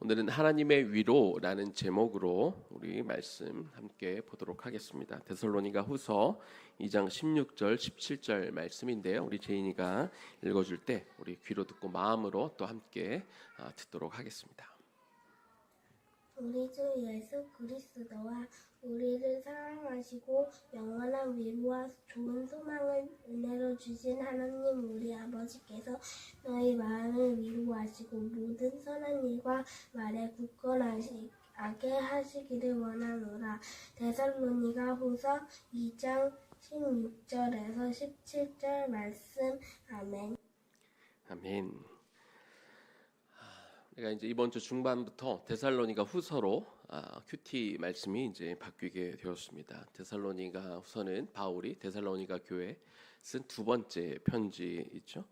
오늘은 하나님의 위로라는 제목으로 우리 말씀 함께 보도록 하겠습니다. 데살로니가 후서 2장 16절 17절 말씀인데요. 우리 제인이가 읽어줄 때 우리 귀로 듣고 마음으로 또 함께 듣도록 하겠습니다. 우리 주 예수 그리스도와 우리를 사랑하시고 영원한 위로와 좋은 소망을 은혜로 주신 하나님 우리 아버지께서 너희 마음을 위로하시고 모든 선한 일과 말에 굳건하게 하시기를 원하노라. 데살로니가 후서 2장 16절에서 17절 말씀. 아멘. 아멘. 내가 이제 이번 주 중반부터 데살로니가 후서로 큐티 말씀이 이제 바뀌게 되었습니다. 데살로니가 후서는 바울이 데살로니가 교회에 쓴 두 번째 편지이죠.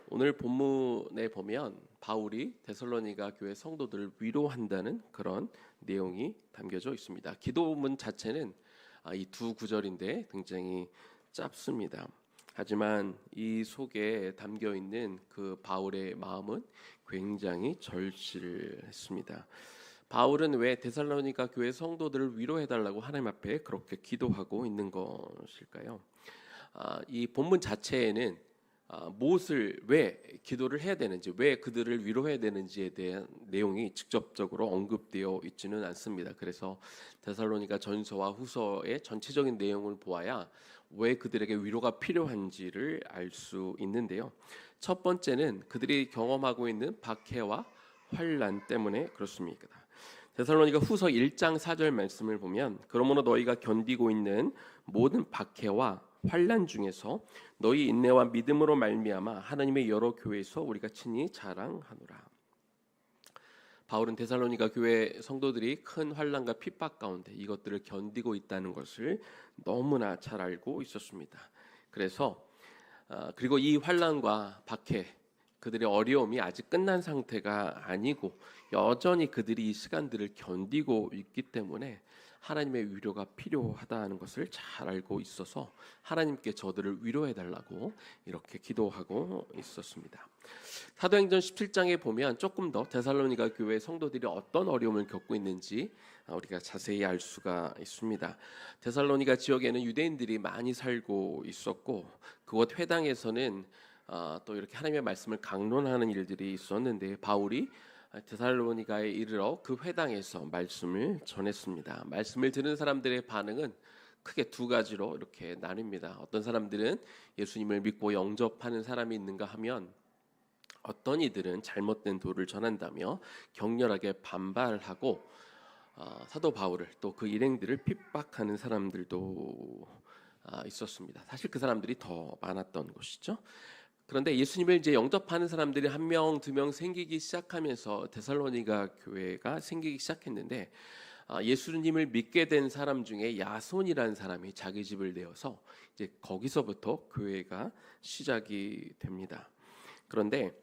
오늘 본문에 보면 바울이 데살로니가 교회 성도들을 위로한다는 그런 내용이 담겨져 있습니다. 기도문 자체는 이 두 구절인데 굉장히 짧습니다. 하지만 이 속에 담겨 있는 그 바울의 마음은 굉장히 절실했습니다. 바울은 왜 데살로니가 교회 성도들을 위로해달라고 하나님 앞에 그렇게 기도하고 있는 것일까요? 이 본문 자체에는 무엇을 왜 기도를 해야 되는지, 왜 그들을 위로해야 되는지에 대한 내용이 직접적으로 언급되어 있지는 않습니다. 그래서 데살로니가 전서와 후서의 전체적인 내용을 보아야 왜 그들에게 위로가 필요한지를 알 수 있는데요. 첫 번째는 그들이 경험하고 있는 박해와 환난 때문에 그렇습니다. 데살로니가 후서 1장 4절 말씀을 보면 그러므로 너희가 견디고 있는 모든 박해와 환난 중에서 너희 인내와 믿음으로 말미암아 하나님의 여러 교회에서 우리가 친히 자랑하노라. 바울은 데살로니가 교회 성도들이 큰 환난과 핍박 가운데 이것들을 견디고 있다는 것을 너무나 잘 알고 있었습니다. 그리고 이 환난과 박해, 그들의 어려움이 아직 끝난 상태가 아니고 여전히 그들이 이 시간들을 견디고 있기 때문에 하나님의 위로가 필요하다는 것을 잘 알고 있어서 하나님께 저들을 위로해달라고 이렇게 기도하고 있었습니다. 사도행전 17장에 보면 조금 더 데살로니가 교회 성도들이 어떤 어려움을 겪고 있는지 우리가 자세히 알 수가 있습니다. 데살로니가 지역에는 유대인들이 많이 살고 있었고 그곳 회당에서는 또 이렇게 하나님의 말씀을 강론하는 일들이 있었는데 바울이 데살로니가에 이르러 그 회당에서 말씀을 전했습니다. 말씀을 들은 사람들의 반응은 크게 두 가지로 이렇게 나뉩니다. 어떤 사람들은 예수님을 믿고 영접하는 사람이 있는가 하면 어떤 이들은 잘못된 도를 전한다며 격렬하게 반발하고 사도 바울을 또 그 일행들을 핍박하는 사람들도 있었습니다. 사실 그 사람들이 더 많았던 것이죠. 그런데 예수님을 이제 영접하는 사람들이 한 명, 두 명 생기기 시작하면서 데살로니가 교회가 생기기 시작했는데 예수님을 믿게 된 사람 중에 야손이라는 사람이 자기 집을 내어서 이제 거기서부터 교회가 시작이 됩니다. 그런데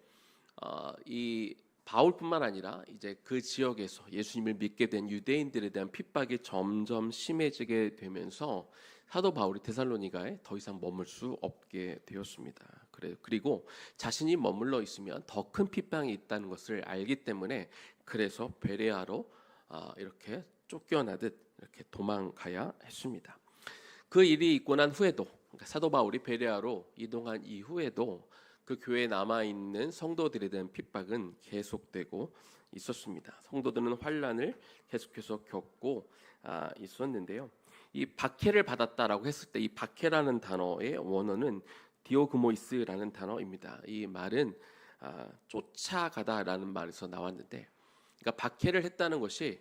이 바울뿐만 아니라 이제 그 지역에서 예수님을 믿게 된 유대인들에 대한 핍박이 점점 심해지게 되면서 사도 바울이 데살로니가에 더 이상 머물 수 없게 되었습니다. 그리고 자신이 머물러 있으면 더 큰 핍박이 있다는 것을 알기 때문에 그래서 베레아로 이렇게 쫓겨나듯 이렇게 도망가야 했습니다. 그 일이 있고 난 후에도 그러니까 사도 바울이 베레아로 이동한 이후에도 그 교회에 남아있는 성도들에 대한 핍박은 계속되고 있었습니다. 성도들은 환난을 계속해서 겪고 있었는데요. 이 박해를 받았다라고 했을 때 이 박해라는 단어의 원어는 디오그모이스라는 단어입니다. 이 말은 쫓아가다라는 말에서 나왔는데, 그러니까 박해를 했다는 것이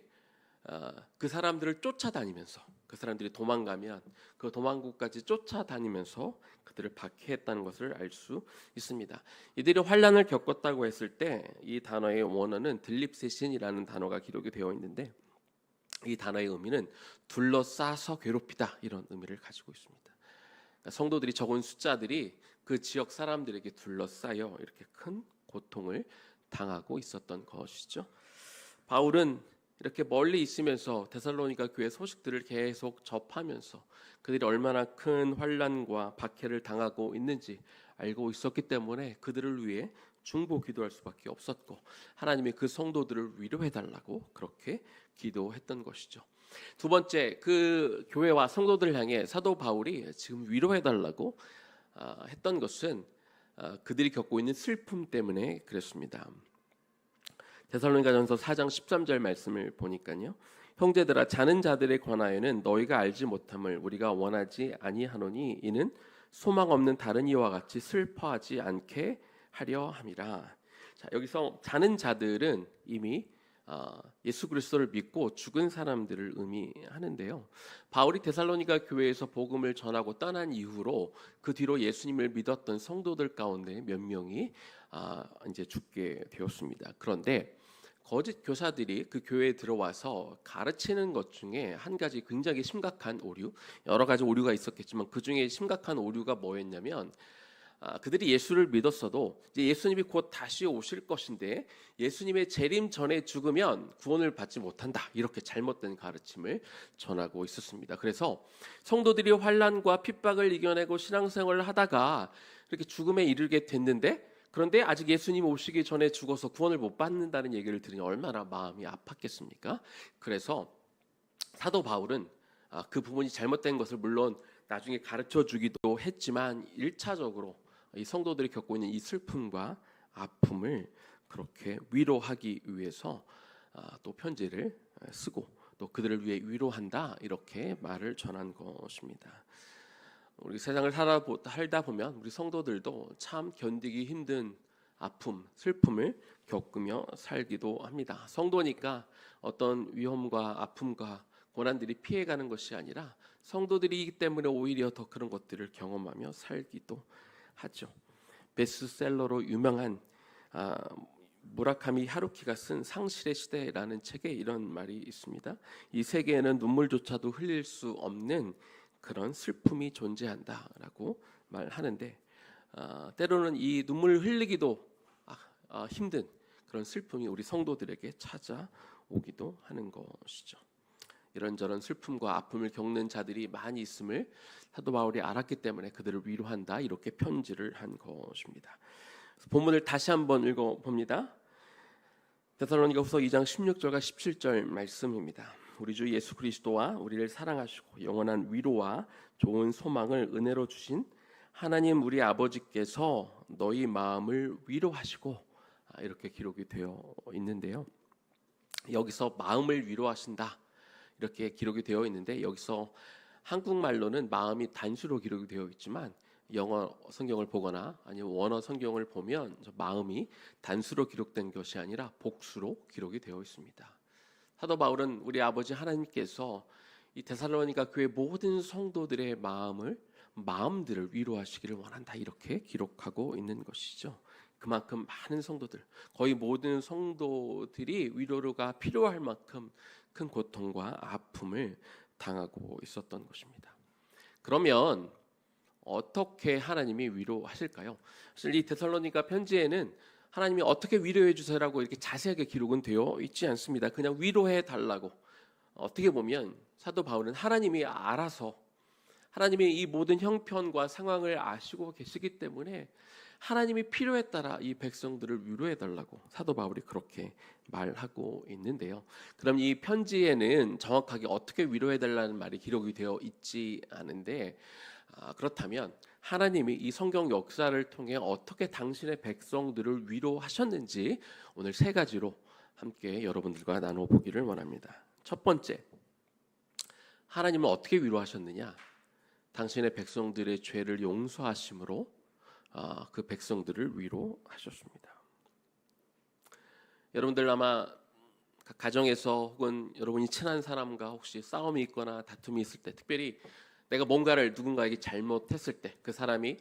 그 사람들을 쫓아다니면서 그 사람들이 도망가면 그 도망국까지 쫓아다니면서 그들을 박해했다는 것을 알 수 있습니다. 이들이 환난을 겪었다고 했을 때 이 단어의 원어는 들립세신이라는 단어가 기록이 되어 있는데 이 단어의 의미는 둘러싸서 괴롭히다 이런 의미를 가지고 있습니다. 그러니까 성도들이 적은 숫자들이 그 지역 사람들에게 둘러싸여 이렇게 큰 고통을 당하고 있었던 것이죠. 바울은 이렇게 멀리 있으면서 데살로니가 교회 소식들을 계속 접하면서 그들이 얼마나 큰 환난과 박해를 당하고 있는지 알고 있었기 때문에 그들을 위해 중보 기도할 수밖에 없었고 하나님이 그 성도들을 위로해 달라고 그렇게 기도했던 것이죠. 두 번째, 그 교회와 성도들을 향해 사도 바울이 지금 위로해 달라고 했던 것은 그들이 겪고 있는 슬픔 때문에 그랬습니다. 데살로니가전서 4장 13절 말씀을 보니까요. 형제들아, 자는 자들에 관하여는 너희가 알지 못함을 우리가 원하지 아니하노니 이는 소망 없는 다른 이와 같이 슬퍼하지 않게 하려 함이라. 자, 여기서 자는 자들은 이미 예수 그리스도를 믿고 죽은 사람들을 의미하는데요. 바울이 데살로니가 교회에서 복음을 전하고 떠난 이후로 그 뒤로 예수님을 믿었던 성도들 가운데 몇 명이 이제 죽게 되었습니다. 그런데 거짓 교사들이 그 교회에 들어와서 가르치는 것 중에 한 가지 굉장히 심각한 오류, 여러 가지 오류가 있었겠지만 그 중에 심각한 오류가 뭐였냐면 그들이 예수를 믿었어도 이제 예수님이 곧 다시 오실 것인데 예수님의 재림 전에 죽으면 구원을 받지 못한다, 이렇게 잘못된 가르침을 전하고 있었습니다. 그래서 성도들이 환난과 핍박을 이겨내고 신앙생활을 하다가 이렇게 죽음에 이르게 됐는데, 그런데 아직 예수님 오시기 전에 죽어서 구원을 못 받는다는 얘기를 들으니 얼마나 마음이 아팠겠습니까? 그래서 사도 바울은 그 부분이 잘못된 것을 물론 나중에 가르쳐 주기도 했지만 1차적으로 이 성도들이 겪고 있는 이 슬픔과 아픔을 그렇게 위로하기 위해서 또 편지를 쓰고 또 그들을 위해 위로한다, 이렇게 말을 전한 것입니다. 우리 세상을 살다 보면 우리 성도들도 참 견디기 힘든 아픔, 슬픔을 겪으며 살기도 합니다. 성도니까 어떤 위험과 아픔과 고난들이 피해가는 것이 아니라 성도들이기 때문에 오히려 더 그런 것들을 경험하며 살기도 하죠. 베스트셀러로 유명한 무라카미 하루키가 쓴 상실의 시대라는 책에 이런 말이 있습니다. 이 세계에는 눈물조차도 흘릴 수 없는 그런 슬픔이 존재한다라고 말하는데, 때로는 이 눈물을 흘리기도 힘든 그런 슬픔이 우리 성도들에게 찾아오기도 하는 것이죠. 이런저런 슬픔과 아픔을 겪는 자들이 많이 있음을 사도 바울이 알았기 때문에 그들을 위로한다, 이렇게 편지를 한 것입니다. 본문을 다시 한번 읽어봅니다. 데살로니가후서 2장 16절과 17절 말씀입니다. 우리 주 예수 그리스도와 우리를 사랑하시고 영원한 위로와 좋은 소망을 은혜로 주신 하나님 우리 아버지께서 너희 마음을 위로하시고, 이렇게 기록이 되어 있는데요. 여기서 마음을 위로하신다, 이렇게 기록이 되어 있는데, 여기서 한국말로는 마음이 단수로 기록이 되어 있지만 영어 성경을 보거나 아니면 원어 성경을 보면 마음이 단수로 기록된 것이 아니라 복수로 기록이 되어 있습니다. 사도 바울은 우리 아버지 하나님께서 이 데살로니가 교회 모든 성도들의 마음들을 위로하시기를 원한다, 이렇게 기록하고 있는 것이죠. 그만큼 많은 성도들, 거의 모든 성도들이 위로가 필요할 만큼 큰 고통과 아픔을 당하고 있었던 것입니다. 그러면 어떻게 하나님이 위로하실까요? 사실 이 데살로니가 편지에는 하나님이 어떻게 위로해 주세요라고 이렇게 자세하게 기록은 되어 있지 않습니다. 그냥 위로해 달라고. 어떻게 보면 사도 바울은 하나님이 알아서, 하나님이 이 모든 형편과 상황을 아시고 계시기 때문에 하나님이 필요에 따라 이 백성들을 위로해 달라고 사도 바울이 그렇게 말하고 있는데요. 그럼 이 편지에는 정확하게 어떻게 위로해 달라는 말이 기록이 되어 있지 않은데, 그렇다면 하나님이 이 성경 역사를 통해 어떻게 당신의 백성들을 위로하셨는지 오늘 세 가지로 함께 여러분들과 나눠보기를 원합니다. 첫 번째, 하나님은 어떻게 위로하셨느냐? 당신의 백성들의 죄를 용서하심으로 그 백성들을 위로하셨습니다. 여러분들 아마 가정에서 혹은 여러분이 친한 사람과 혹시 싸움이 있거나 다툼이 있을 때, 특별히 내가 뭔가를 누군가에게 잘못했을 때 그 사람이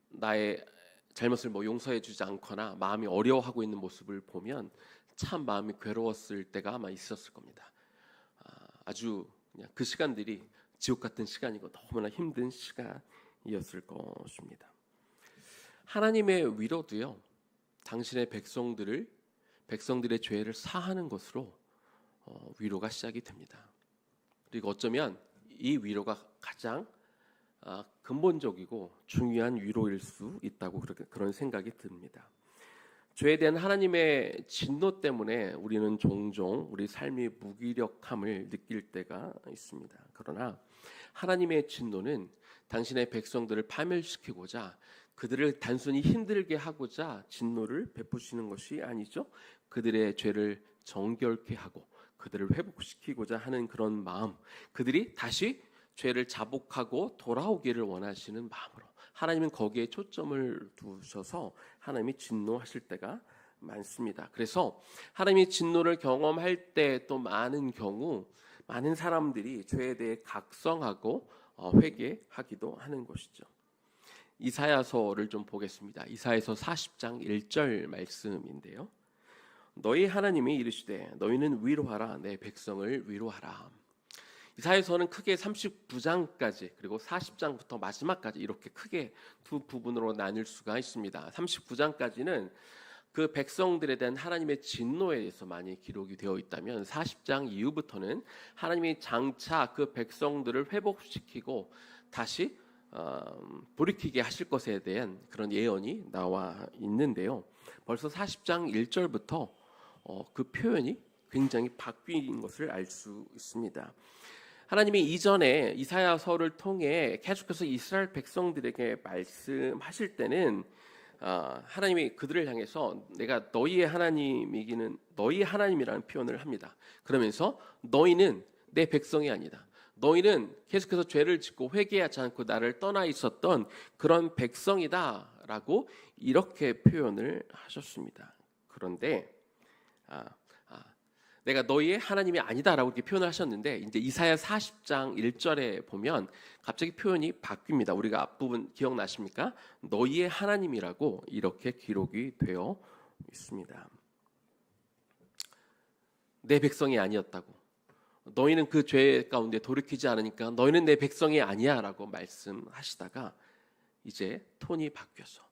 나의 잘못을 용서해 주지 않거나 마음이 어려워하고 있는 모습을 보면 참 마음이 괴로웠을 때가 아마 있었을 겁니다. 아주 그냥 그 시간들이 지옥 같은 시간이고 너무나 힘든 시간이었을 것입니다. 하나님의 위로도요, 당신의 백성들의 죄를 사하는 것으로 위로가 시작이 됩니다. 그리고 어쩌면 이 위로가 가장 근본적이고 중요한 위로일 수 있다고 그런 생각이 듭니다. 죄에 대한 하나님의 진노 때문에 우리는 종종 우리 삶의 무기력함을 느낄 때가 있습니다. 그러나 하나님의 진노는 당신의 백성들을 파멸시키고자 그들을 단순히 힘들게 하고자 진노를 베푸시는 것이 아니죠. 그들의 죄를 정결케 하고 그들을 회복시키고자 하는 그런 마음, 그들이 다시 죄를 자복하고 돌아오기를 원하시는 마음으로 하나님은 거기에 초점을 두셔서 하나님이 진노하실 때가 많습니다. 그래서 하나님이 진노를 경험할 때 또 많은 경우 많은 사람들이 죄에 대해 각성하고 회개하기도 하는 것이죠. 이사야서를 좀 보겠습니다. 이사야서 40장 1절 말씀인데요. 너희 하나님이 이르시되 너희는 위로하라 내 백성을 위로하라. 이사야서는 크게 39장까지 그리고 40장부터 마지막까지 이렇게 크게 두 부분으로 나눌 수가 있습니다. 39장까지는 그 백성들에 대한 하나님의 진노에 대해서 많이 기록이 되어 있다면 40장 이후부터는 하나님이 장차 그 백성들을 회복시키고 다시 돌이키게 하실 것에 대한 그런 예언이 나와 있는데요. 벌써 40장 1절부터 그 표현이 굉장히 바뀐 것을 알 수 있습니다. 하나님이 이전에 이사야서를 통해 계속해서 이스라엘 백성들에게 말씀하실 때는 하나님이 그들을 향해서 내가 너희의 하나님이기는 너희 하나님이라는 표현을 합니다. 그러면서 너희는 내 백성이 아니다. 너희는 계속해서 죄를 짓고 회개하지 않고 나를 떠나 있었던 그런 백성이다라고 이렇게 표현을 하셨습니다. 그런데 내가 너희의 하나님이 아니다라고 이렇게 표현을 하셨는데 이제 이사야 40장 1절에 보면 갑자기 표현이 바뀝니다. 우리가 앞부분 기억나십니까? 너희의 하나님이라고 이렇게 기록이 되어 있습니다. 내 백성이 아니었다고. 너희는 그 죄 가운데 돌이키지 않으니까 너희는 내 백성이 아니야 라고 말씀하시다가 이제 톤이 바뀌어서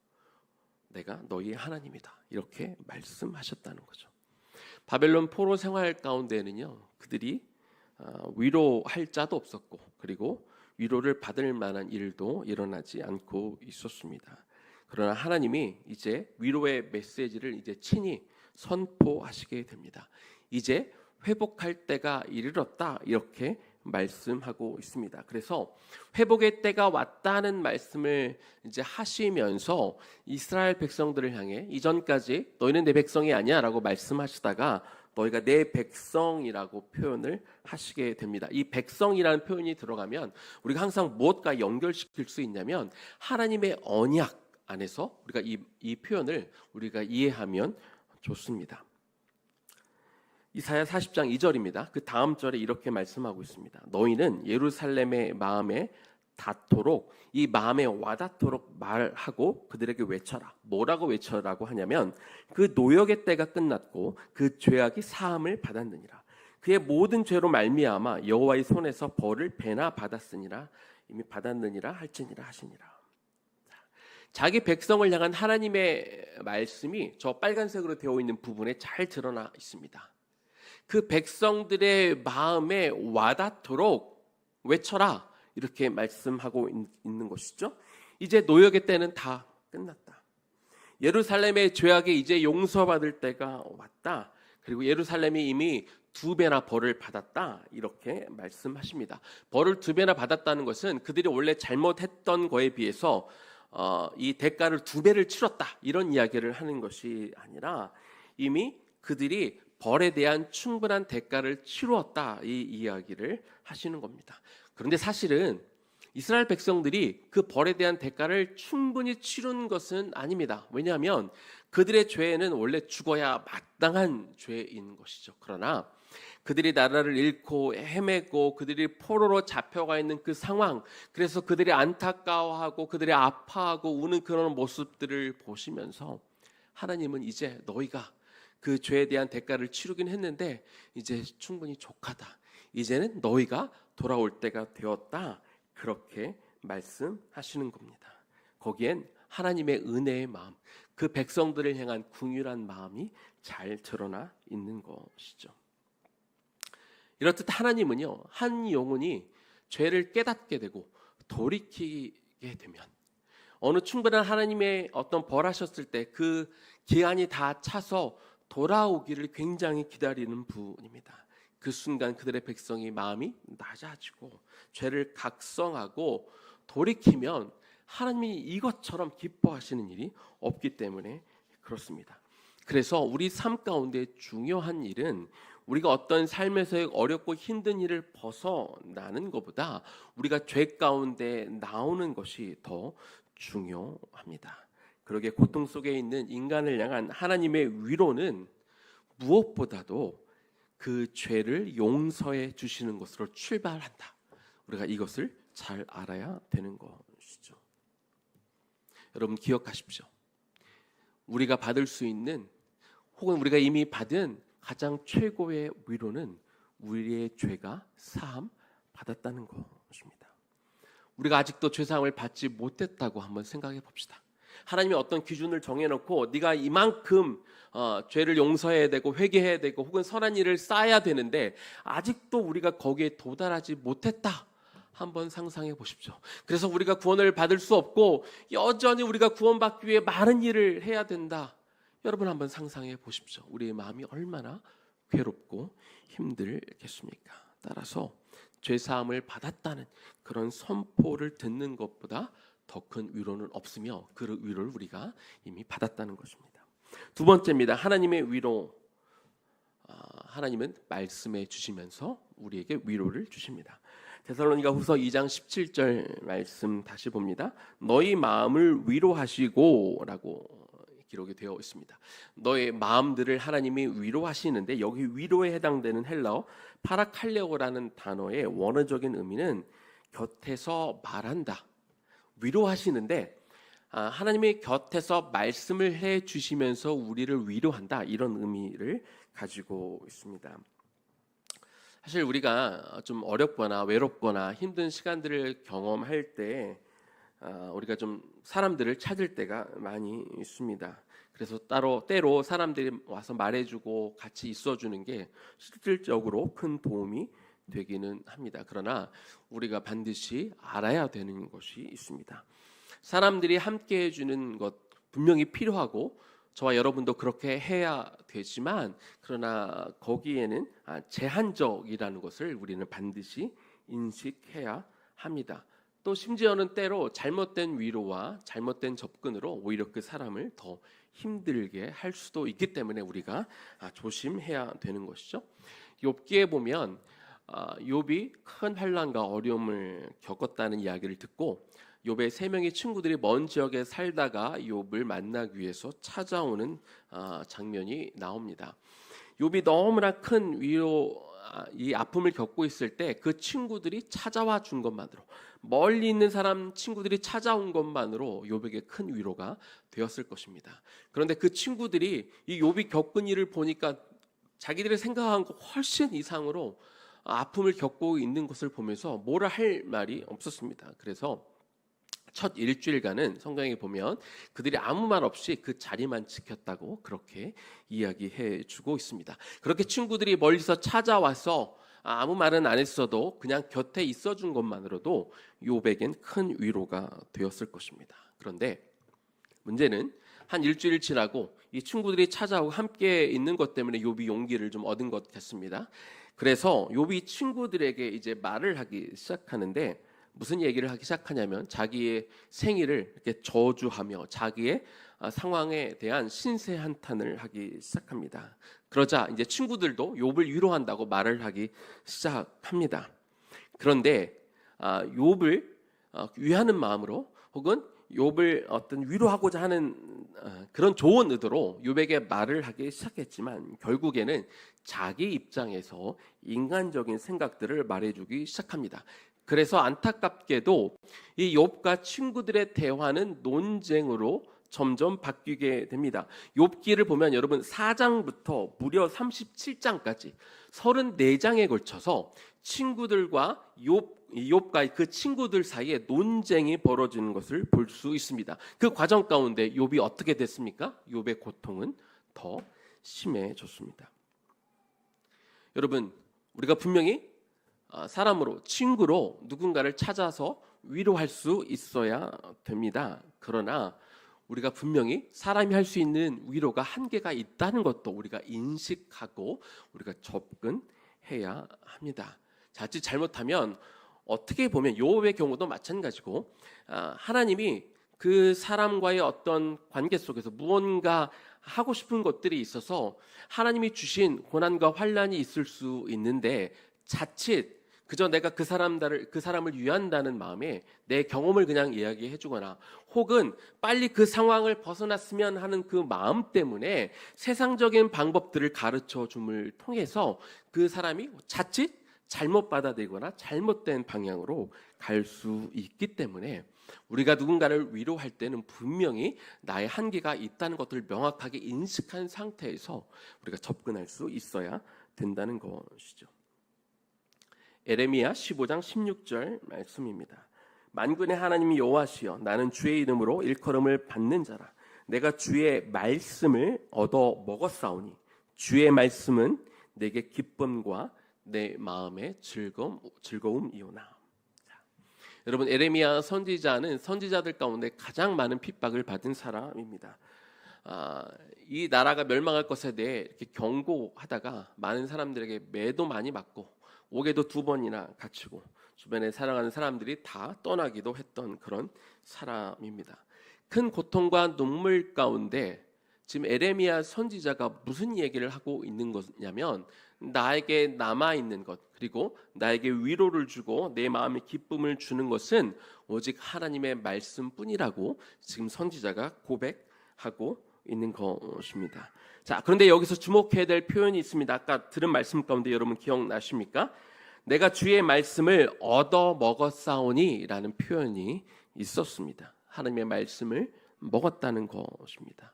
내가 너희의 하나님이다 이렇게 말씀하셨다는 거죠. 바벨론 포로 생활 가운데는요 그들이 위로할 자도 없었고 그리고 위로를 받을 만한 일도 일어나지 않고 있었습니다. 그러나 하나님이 이제 위로의 메시지를 이제 친히 선포하시게 됩니다. 이제 회복할 때가 이르렀다 이렇게 말씀하고 있습니다. 그래서 회복의 때가 왔다는 말씀을 이제 하시면서 이스라엘 백성들을 향해 이전까지 너희는 내 백성이 아니야라고 말씀하시다가 너희가 내 백성이라고 표현을 하시게 됩니다. 이 백성이라는 표현이 들어가면 우리가 항상 무엇과 연결시킬 수 있냐면 하나님의 언약 안에서 우리가 이 표현을 우리가 이해하면 좋습니다. 이사야 40장 2절입니다. 그 다음 절에 이렇게 말씀하고 있습니다. 너희는 예루살렘의 마음에 닿도록 이 마음에 와닿도록 말하고 그들에게 외쳐라. 뭐라고 외쳐라고 하냐면 그 노역의 때가 끝났고 그 죄악이 사함을 받았느니라. 그의 모든 죄로 말미암아 여호와의 손에서 벌을 배나 받았으니라. 이미 받았느니라 할지니라 하시니라. 자기 백성을 향한 하나님의 말씀이 저 빨간색으로 되어 있는 부분에 잘 드러나 있습니다. 그 백성들의 마음에 와닿도록 외쳐라 이렇게 말씀하고 있는 것이죠. 이제 노역의 때는 다 끝났다. 예루살렘의 죄악이 이제 용서받을 때가 왔다. 그리고 예루살렘이 이미 2배나 벌을 받았다 이렇게 말씀하십니다. 벌을 2배나 받았다는 것은 그들이 원래 잘못했던 거에 비해서 이 대가를 2배를 치렀다 이런 이야기를 하는 것이 아니라 이미 그들이 벌에 대한 충분한 대가를 치루었다 이 이야기를 하시는 겁니다. 그런데 사실은 이스라엘 백성들이 그 벌에 대한 대가를 충분히 치른 것은 아닙니다. 왜냐하면 그들의 죄는 원래 죽어야 마땅한 죄인 것이죠. 그러나 그들이 나라를 잃고 헤매고 그들이 포로로 잡혀가 있는 그 상황, 그래서 그들이 안타까워하고 그들이 아파하고 우는 그런 모습들을 보시면서 하나님은 이제 너희가 그 죄에 대한 대가를 치르긴 했는데 이제 충분히 족하다. 이제는 너희가 돌아올 때가 되었다. 그렇게 말씀하시는 겁니다. 거기엔 하나님의 은혜의 마음, 그 백성들을 향한 긍휼한 마음이 잘 드러나 있는 것이죠. 이렇듯 하나님은요, 한 영혼이 죄를 깨닫게 되고 돌이키게 되면 어느 충분한 하나님의 어떤 벌하셨을 때 그 기한이 다 차서 돌아오기를 굉장히 기다리는 분입니다. 그 순간 그들의 백성이 마음이 낮아지고 죄를 각성하고 돌이키면 하나님이 이것처럼 기뻐하시는 일이 없기 때문에 그렇습니다. 그래서 우리 삶 가운데 중요한 일은 우리가 어떤 삶에서의 어렵고 힘든 일을 벗어나는 것보다 우리가 죄 가운데 나오는 것이 더 중요합니다. 그러게 고통 속에 있는 인간을 향한 하나님의 위로는 무엇보다도 그 죄를 용서해 주시는 것으로 출발한다. 우리가 이것을 잘 알아야 되는 것이죠. 여러분 기억하십시오. 우리가 받을 수 있는 혹은 우리가 이미 받은 가장 최고의 위로는 우리의 죄가 사함 받았다는 것입니다. 우리가 아직도 죄사함을 받지 못했다고 한번 생각해 봅시다. 하나님이 어떤 기준을 정해놓고 네가 이만큼 죄를 용서해야 되고 회개해야 되고 혹은 선한 일을 쌓아야 되는데 아직도 우리가 거기에 도달하지 못했다. 한번 상상해 보십시오. 그래서 우리가 구원을 받을 수 없고 여전히 우리가 구원받기 위해 많은 일을 해야 된다. 여러분 한번 상상해 보십시오. 우리의 마음이 얼마나 괴롭고 힘들겠습니까? 따라서 죄사함을 받았다는 그런 선포를 듣는 것보다 더 큰 위로는 없으며 그 위로를 우리가 이미 받았다는 것입니다. 두 번째입니다. 하나님의 위로. 하나님은 말씀해 주시면서 우리에게 위로를 주십니다. 데살로니가 후서 2장 17절 말씀 다시 봅니다. 너희 마음을 위로하시고 라고 기록이 되어 있습니다. 너의 마음들을 하나님이 위로하시는데 여기 위로에 해당되는 헬라어 파라칼레오라는 단어의 원어적인 의미는 곁에서 말한다. 위로하시는데 하나님이 곁에서 말씀을 해 주시면서 우리를 위로한다. 이런 의미를 가지고 있습니다. 사실 우리가 좀 어렵거나 외롭거나 힘든 시간들을 경험할 때 우리가 좀 사람들을 찾을 때가 많이 있습니다. 그래서 때로 사람들이 와서 말해주고 같이 있어주는 게 실질적으로 큰 도움이 되기는 합니다. 그러나 우리가 반드시 알아야 되는 것이 있습니다. 사람들이 함께 해주는 것 분명히 필요하고 저와 여러분도 그렇게 해야 되지만 그러나 거기에는 제한적이라는 것을 우리는 반드시 인식해야 합니다. 또 심지어는 때로 잘못된 위로와 잘못된 접근으로 오히려 그 사람을 더 힘들게 할 수도 있기 때문에 우리가 조심해야 되는 것이죠. 욥기에 보면 욥이 큰 환난과 어려움을 겪었다는 이야기를 듣고 욥의 세 명의 친구들이 먼 지역에 살다가 욥을 만나기 위해서 찾아오는 장면이 나옵니다. 욥이 너무나 큰 위로 이 아픔을 겪고 있을 때 그 친구들이 찾아와 준 것만으로 멀리 있는 사람 친구들이 찾아온 것만으로 욥에게 큰 위로가 되었을 것입니다. 그런데 그 친구들이 이 욥이 겪은 일을 보니까 자기들이 생각한 것 훨씬 이상으로 아픔을 겪고 있는 것을 보면서 뭐라 할 말이 없었습니다. 그래서 첫 일주일간은 성경에 보면 그들이 아무 말 없이 그 자리만 지켰다고 그렇게 이야기해 주고 있습니다. 그렇게 친구들이 멀리서 찾아와서 아무 말은 안 했어도 그냥 곁에 있어준 것만으로도 욥에겐 큰 위로가 되었을 것입니다. 그런데 문제는 한 일주일 지나고 이 친구들이 찾아오고 함께 있는 것 때문에 욥이 용기를 좀 얻은 것 같습니다. 그래서 욥이 친구들에게 이제 말을 하기 시작하는데 무슨 얘기를 하기 시작하냐면 자기의 생일을 이렇게 저주하며 자기의 상황에 대한 신세 한탄을 하기 시작합니다. 그러자 이제 친구들도 욥을 위로한다고 말을 하기 시작합니다. 그런데 욥을 위하는 마음으로 혹은 욥을 어떤 위로하고자 하는 그런 좋은 의도로 욥에게 말을 하기 시작했지만 결국에는 자기 입장에서 인간적인 생각들을 말해주기 시작합니다. 그래서 안타깝게도 이 욥과 친구들의 대화는 논쟁으로 점점 바뀌게 됩니다. 욥기를 보면 여러분 4장부터 무려 37장까지 34장에 걸쳐서 친구들과 욥과 그 친구들 사이에 논쟁이 벌어지는 것을 볼 수 있습니다. 그 과정 가운데 욥이 어떻게 됐습니까? 욥의 고통은 더 심해졌습니다. 여러분, 우리가 분명히 사람으로 친구로 누군가를 찾아서 위로할 수 있어야 됩니다. 그러나 우리가 분명히 사람이 할 수 있는 위로가 한계가 있다는 것도 우리가 인식하고 우리가 접근해야 합니다. 자칫 잘못하면 어떻게 보면 욥의 경우도 마찬가지고 하나님이 그 사람과의 어떤 관계 속에서 무언가 하고 싶은 것들이 있어서 하나님이 주신 고난과 환난이 있을 수 있는데 자칫 그저 내가 그 사람을 위한다는 마음에 내 경험을 그냥 이야기해 주거나 혹은 빨리 그 상황을 벗어났으면 하는 그 마음 때문에 세상적인 방법들을 가르쳐 줌을 통해서 그 사람이 자칫 잘못 받아들이거나 잘못된 방향으로 갈 수 있기 때문에 우리가 누군가를 위로할 때는 분명히 나의 한계가 있다는 것들을 명확하게 인식한 상태에서 우리가 접근할 수 있어야 된다는 것이죠. 에레미야 15장 16절 말씀입니다. 만군의 하나님 여호와시여 나는 주의 이름으로 일컬음을 받는 자라. 내가 주의 말씀을 얻어 먹었사오니 주의 말씀은 내게 기쁨과 내 마음의 즐거움이오나. 여러분, 에레미야 선지자는 선지자들 가운데 가장 많은 핍박을 받은 사람입니다. 이 나라가 멸망할 것에 대해 이렇게 경고하다가 많은 사람들에게 매도 많이 맞고 옥에도 2번이나 갇히고 주변에 사랑하는 사람들이 다 떠나기도 했던 그런 사람입니다. 큰 고통과 눈물 가운데 지금 에레미야 선지자가 무슨 얘기를 하고 있는 거냐면 나에게 남아있는 것 그리고 나에게 위로를 주고 내 마음에 기쁨을 주는 것은 오직 하나님의 말씀뿐이라고 지금 선지자가 고백하고 있는 것입니다. 자, 그런데 여기서 주목해야 될 표현이 있습니다. 아까 들은 말씀 가운데 여러분 기억나십니까? 내가 주의 말씀을 얻어 먹었사오니 라는 표현이 있었습니다. 하나님의 말씀을 먹었다는 것입니다.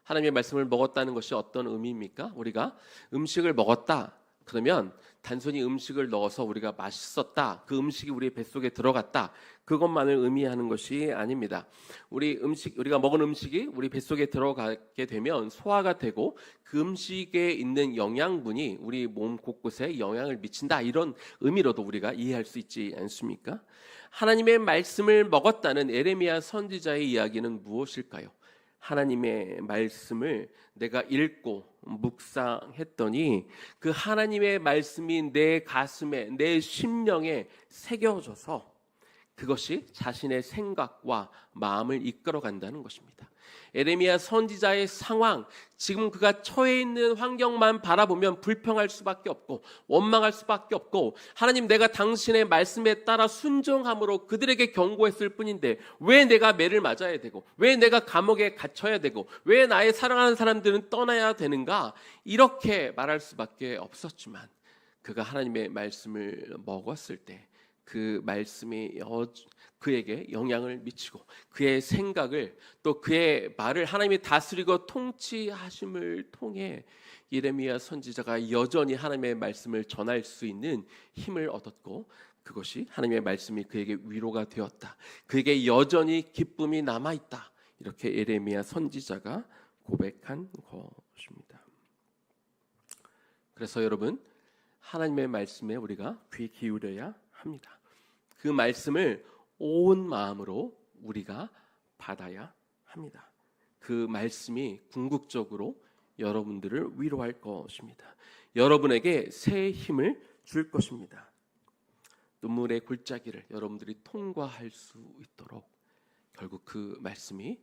하나님의 말씀을 먹었다는 것이 어떤 의미입니까? 우리가 음식을 먹었다 그러면 단순히 음식을 넣어서 우리가 맛있었다, 그 음식이 우리 뱃속에 들어갔다, 그것만을 의미하는 것이 아닙니다. 우리가 먹은 음식이 우리 뱃속에 들어가게 되면 소화가 되고 그 음식에 있는 영양분이 우리 몸 곳곳에 영향을 미친다, 이런 의미로도 우리가 이해할 수 있지 않습니까? 하나님의 말씀을 먹었다는 에레미야 선지자의 이야기는 무엇일까요? 하나님의 말씀을 내가 읽고 묵상했더니 그 하나님의 말씀이 내 가슴에, 내 심령에 새겨져서 그것이 자신의 생각과 마음을 이끌어간다는 것입니다. 에레미야 선지자의 상황, 지금 그가 처해 있는 환경만 바라보면 불평할 수밖에 없고 원망할 수밖에 없고, 하나님 내가 당신의 말씀에 따라 순종함으로 그들에게 경고했을 뿐인데 왜 내가 매를 맞아야 되고 왜 내가 감옥에 갇혀야 되고 왜 나의 사랑하는 사람들은 떠나야 되는가, 이렇게 말할 수밖에 없었지만 그가 하나님의 말씀을 먹었을 때 그 말씀이 그에게 영향을 미치고 그의 생각을, 또 그의 말을 하나님이 다스리고 통치하심을 통해 예레미야 선지자가 여전히 하나님의 말씀을 전할 수 있는 힘을 얻었고, 그것이 하나님의 말씀이 그에게 위로가 되었다, 그에게 여전히 기쁨이 남아있다, 이렇게 예레미야 선지자가 고백한 것입니다. 그래서 여러분, 하나님의 말씀에 우리가 귀 기울여야 합니다. 그 말씀을 온 마음으로 우리가 받아야 합니다. 그 말씀이 궁극적으로 여러분들을 위로할 것입니다. 여러분에게 새 힘을 줄 것입니다. 눈물의 골짜기를 여러분들이 통과할 수 있도록 결국 그 말씀이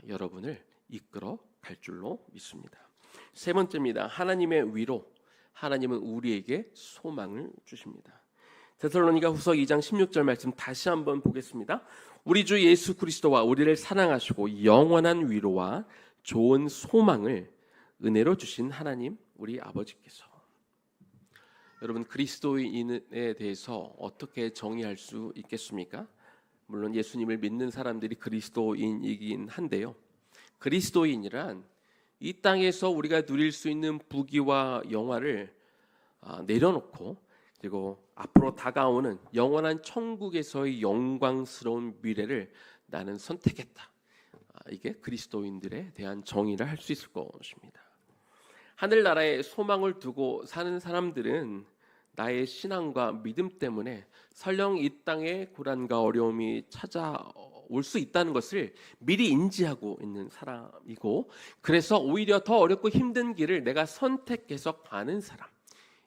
여러분을 이끌어 갈 줄로 믿습니다. 세 번째입니다. 하나님의 위로. 하나님은 우리에게 소망을 주십니다. 데살로니가 후서 2장 16절 말씀 다시 한번 보겠습니다. 우리 주 예수 그리스도와 우리를 사랑하시고 영원한 위로와 좋은 소망을 은혜로 주신 하나님 우리 아버지께서. 여러분, 그리스도인에 대해서 어떻게 정의할 수 있겠습니까? 물론 예수님을 믿는 사람들이 그리스도인이긴 한데요, 그리스도인이란 이 땅에서 우리가 누릴 수 있는 부귀와 영화를 내려놓고 그리고 앞으로 다가오는 영원한 천국에서의 영광스러운 미래를 나는 선택했다, 이게 그리스도인들에 대한 정의를 할 수 있을 것입니다. 하늘나라에 소망을 두고 사는 사람들은 나의 신앙과 믿음 때문에 설령 이 땅에 고난과 어려움이 찾아올 수 있다는 것을 미리 인지하고 있는 사람이고, 그래서 오히려 더 어렵고 힘든 길을 내가 선택해서 가는 사람,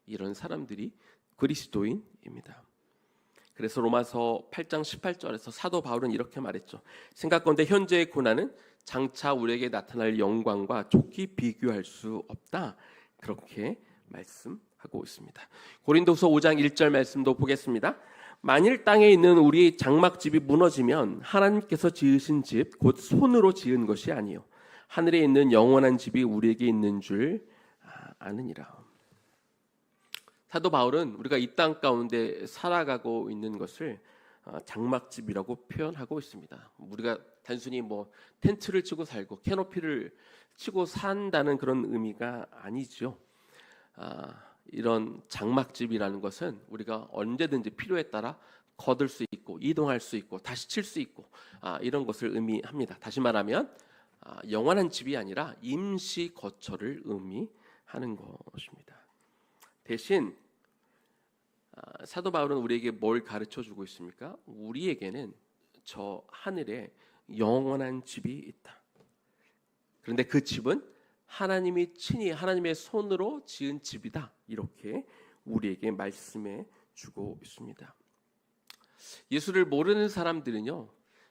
이런 사람들이 그리스도인입니다. 그래서 로마서 8장 18절에서 사도 바울은 이렇게 말했죠. 생각건대 현재의 고난은 장차 우리에게 나타날 영광과 좋게 비교할 수 없다, 그렇게 말씀하고 있습니다. 고린도서 5장 1절 말씀도 보겠습니다. 만일 땅에 있는 우리 장막집이 무너지면 하나님께서 지으신 집 곧 손으로 지은 것이 아니요 하늘에 있는 영원한 집이 우리에게 있는 줄 아느니라. 사도 바울은 우리가 이 땅 가운데 살아가고 있는 것을 장막집이라고 표현하고 있습니다. 우리가 단순히 뭐 텐트를 치고 살고 캐노피를 치고 산다는 그런 의미가 아니죠. 이런 장막집이라는 것은 우리가 언제든지 필요에 따라 거둘 수 있고 이동할 수 있고 다시 칠 수 있고 이런 것을 의미합니다. 다시 말하면 영원한 집이 아니라 임시 거처를 의미하는 것입니다. 대신 사도 바울은 우리에게 뭘 가르쳐 주고 있습니까? 우리에게는 저 하늘에 영원한 집이 있다. 그런데 그 집은 하나님이 친히 하나님의 손으로 지은 집이다, 이렇게 우리에게 말씀해 주고 있습니다. 예수를 모르는 사람들은요,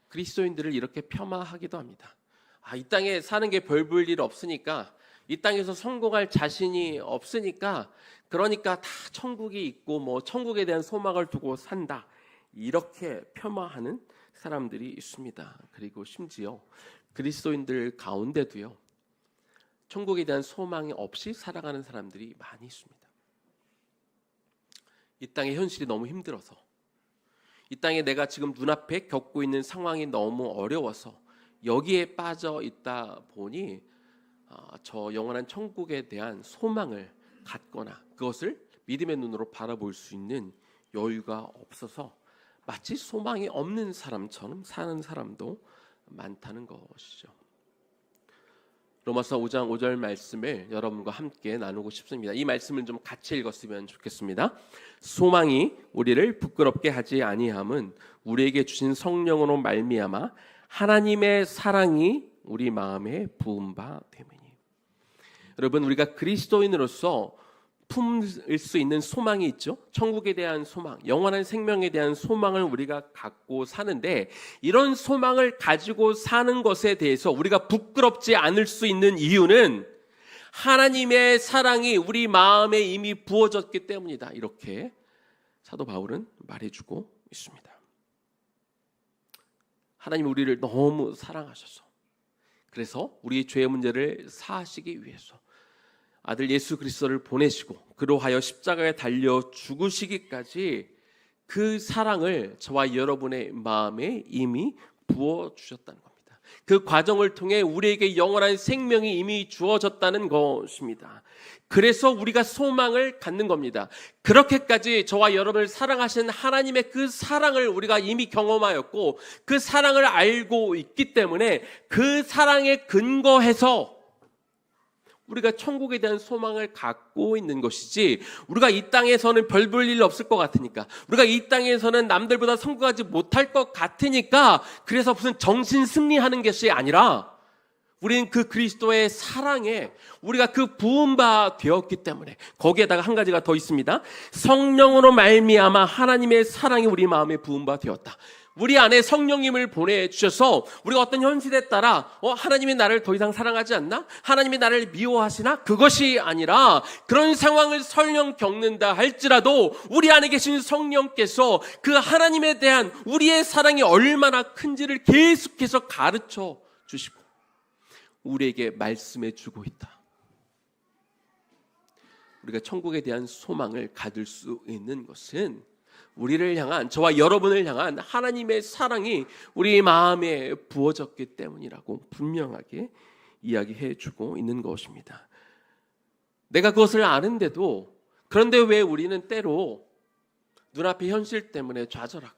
그리스도인들을 이렇게 폄하하기도 합니다. 이 땅에 사는 게 별 볼 일 없으니까, 이 땅에서 성공할 자신이 없으니까, 그러니까 다 천국이 있고 뭐 천국에 대한 소망을 두고 산다, 이렇게 폄하하는 사람들이 있습니다. 그리고 심지어 그리스도인들 가운데도요, 천국에 대한 소망이 없이 살아가는 사람들이 많이 있습니다. 이 땅의 현실이 너무 힘들어서, 이 땅에 내가 지금 눈앞에 겪고 있는 상황이 너무 어려워서 여기에 빠져 있다 보니 저 영원한 천국에 대한 소망을 갖거나 그것을 믿음의 눈으로 바라볼 수 있는 여유가 없어서 마치 소망이 없는 사람처럼 사는 사람도 많다는 것이죠. 로마서 5장 5절 말씀을 여러분과 함께 나누고 싶습니다. 이 말씀을 좀 같이 읽었으면 좋겠습니다. 소망이 우리를 부끄럽게 하지 아니함은 우리에게 주신 성령으로 말미암아 하나님의 사랑이 우리 마음에 부은 바 됨이니. 여러분, 우리가 그리스도인으로서 품을 수 있는 소망이 있죠. 천국에 대한 소망, 영원한 생명에 대한 소망을 우리가 갖고 사는데, 이런 소망을 가지고 사는 것에 대해서 우리가 부끄럽지 않을 수 있는 이유는 하나님의 사랑이 우리 마음에 이미 부어졌기 때문이다, 이렇게 사도 바울은 말해주고 있습니다. 하나님 우리를 너무 사랑하셔서, 그래서 우리의 죄의 문제를 사하시기 위해서 아들 예수 그리스도를 보내시고 그로 하여 십자가에 달려 죽으시기까지 그 사랑을 저와 여러분의 마음에 이미 부어주셨다는 겁니다. 그 과정을 통해 우리에게 영원한 생명이 이미 주어졌다는 것입니다. 그래서 우리가 소망을 갖는 겁니다. 그렇게까지 저와 여러분을 사랑하신 하나님의 그 사랑을 우리가 이미 경험하였고 그 사랑을 알고 있기 때문에 그 사랑에 근거해서 우리가 천국에 대한 소망을 갖고 있는 것이지, 우리가 이 땅에서는 별 볼 일 없을 것 같으니까, 우리가 이 땅에서는 남들보다 성공하지 못할 것 같으니까 그래서 무슨 정신 승리하는 것이 아니라, 우리는 그 그리스도의 사랑에 우리가 그 부은 바 되었기 때문에, 거기에다가 한 가지가 더 있습니다. 성령으로 말미암아 하나님의 사랑이 우리 마음에 부은 바 되었다. 우리 안에 성령님을 보내주셔서 우리가 어떤 현실에 따라 하나님이 나를 더 이상 사랑하지 않나? 하나님이 나를 미워하시나? 그것이 아니라, 그런 상황을 설령 겪는다 할지라도 우리 안에 계신 성령께서 그 하나님에 대한 우리의 사랑이 얼마나 큰지를 계속해서 가르쳐 주시고 우리에게 말씀해 주고 있다. 우리가 천국에 대한 소망을 가질 수 있는 것은 우리를 향한, 저와 여러분을 향한 하나님의 사랑이 우리 마음에 부어졌기 때문이라고 분명하게 이야기해 주고 있는 것입니다. 내가 그것을 아는데도, 그런데 왜 우리는 때로 눈앞의 현실 때문에 좌절하고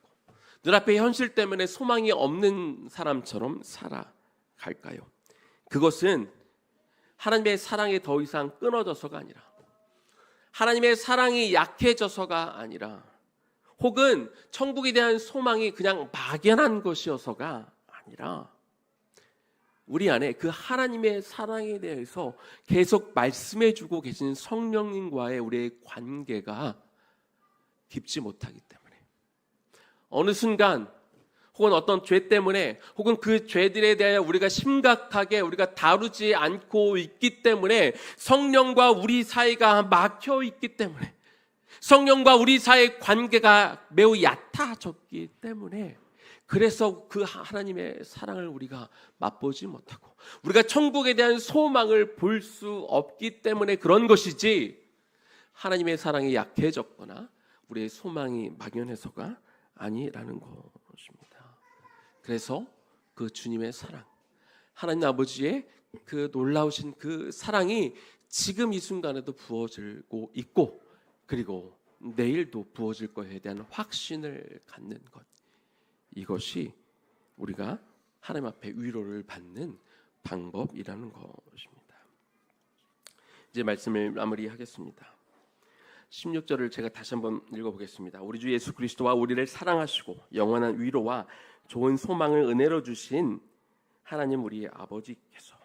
눈앞의 현실 때문에 소망이 없는 사람처럼 살아갈까요? 그것은 하나님의 사랑이 더 이상 끊어져서가 아니라 하나님의 사랑이 약해져서가 아니라, 혹은 천국에 대한 소망이 그냥 막연한 것이어서가 아니라, 우리 안에 그 하나님의 사랑에 대해서 계속 말씀해 주고 계신 성령님과의 우리의 관계가 깊지 못하기 때문에, 어느 순간 혹은 어떤 죄 때문에, 혹은 그 죄들에 대하여 우리가 심각하게 우리가 다루지 않고 있기 때문에, 성령과 우리 사이가 막혀 있기 때문에, 성령과 우리 사이의 관계가 매우 얕아졌기 때문에, 그래서 그 하나님의 사랑을 우리가 맛보지 못하고 우리가 천국에 대한 소망을 볼 수 없기 때문에 그런 것이지, 하나님의 사랑이 약해졌거나 우리의 소망이 막연해서가 아니라는 것입니다. 그래서 그 주님의 사랑, 하나님 아버지의 그 놀라우신 그 사랑이 지금 이 순간에도 부어지고 있고, 그리고 내일도 부어질 것에 대한 확신을 갖는 것, 이것이 우리가 하나님 앞에 위로를 받는 방법이라는 것입니다. 이제 말씀을 마무리하겠습니다. 16절을 제가 다시 한번 읽어보겠습니다. 우리 주 예수 그리스도와 우리를 사랑하시고 영원한 위로와 좋은 소망을 은혜로 주신 하나님 우리의 아버지께서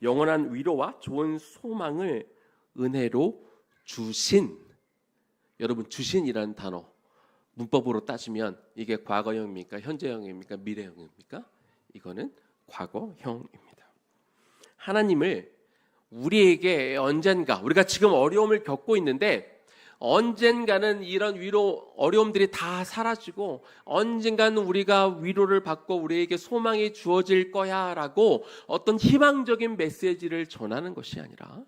영원한 위로와 좋은 소망을 은혜로 주신, 여러분, 주신이라는 단어 문법으로 따지면 이게 과거형입니까? 현재형입니까? 미래형입니까? 이거는 과거형입니다. 하나님을 우리에게 언젠가, 우리가 지금 어려움을 겪고 있는데 언젠가는 이런 위로, 어려움들이 다 사라지고 언젠가는 우리가 위로를 받고 우리에게 소망이 주어질 거야 라고 어떤 희망적인 메시지를 전하는 것이 아니라,